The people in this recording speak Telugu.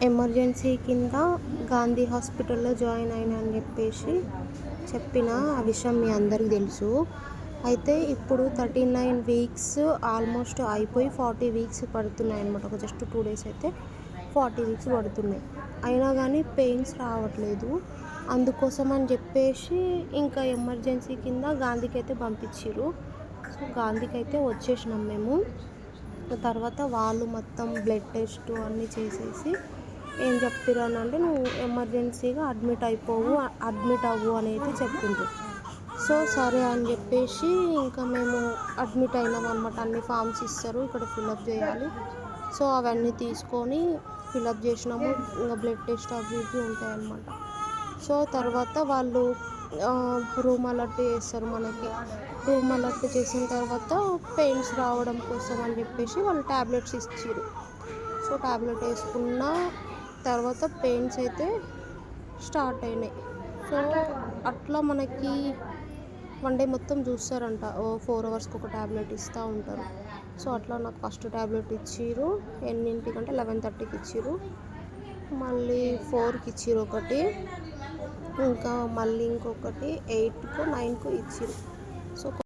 ఎమర్జెన్సీ కింద గాంధీ హాస్పిటల్లో జాయిన్ అయినా అని చెప్పేసి చెప్పిన ఆ విషయం మీ అందరికీ తెలుసు. అయితే ఇప్పుడు 39 వీక్స్ ఆల్మోస్ట్ అయిపోయి 40 వీక్స్ పడుతున్నాయి అనమాట. ఒక జస్ట్ 2 డేస్ అయితే 40 వీక్స్ పడుతున్నాయి. అయినా కానీ పెయిన్స్ రావట్లేదు. అందుకోసం అని చెప్పేసి ఇంకా ఎమర్జెన్సీ కింద గాంధీకి అయితే పంపించారు. సో గాంధీకి అయితే వచ్చేసినాం మేము. తర్వాత వాళ్ళు మొత్తం బ్లడ్ టెస్ట్ అన్నీ చేసేసి ఏం చెప్పారు అని అంటే, నువ్వు ఎమర్జెన్సీగా అడ్మిట్ అవ్వు అనేది చెప్పిండ్రు. సో సరే అని చెప్పేసి ఇంకా మేము అడ్మిట్ అయినాం అనమాట. అన్ని ఫామ్స్ ఇస్తారు, ఇక్కడ ఫిలప్ చేయాలి. సో అవన్నీ తీసుకొని ఫిలప్ చేసినాము. ఇంకా బ్లడ్ టెస్ట్ అవి ఇవి ఉంటాయన్నమాట. సో తర్వాత వాళ్ళు రూమ్ అలర్ట్ చేస్తారు మనకి. రూమ్ అలర్ట్ చేసిన తర్వాత పెయిన్స్ రావడం కోసం అని చెప్పేసి వాళ్ళు ట్యాబ్లెట్స్ ఇచ్చారు. సో ట్యాబ్లెట్ వేసుకున్న తర్వాత పెయిన్స్ అయితే స్టార్ట్ అయినాయి. సో అట్లా మనకి 1 డే మొత్తం చూస్తారంట. 4 అవర్స్కి ఒక ట్యాబ్లెట్ ఇస్తూ ఉంటారు. సో అట్లా నాకు ఫస్ట్ ట్యాబ్లెట్ ఇచ్చిర్రు. ఎన్నింటికంటే 11:30కి ఇచ్చిర్రు. మళ్ళీ 4కి ఇచ్చిర్రు ఒకటి. ఇంకా మళ్ళీ ఇంకొకటి 8కో 9కో ఇచ్చిర్రు. సో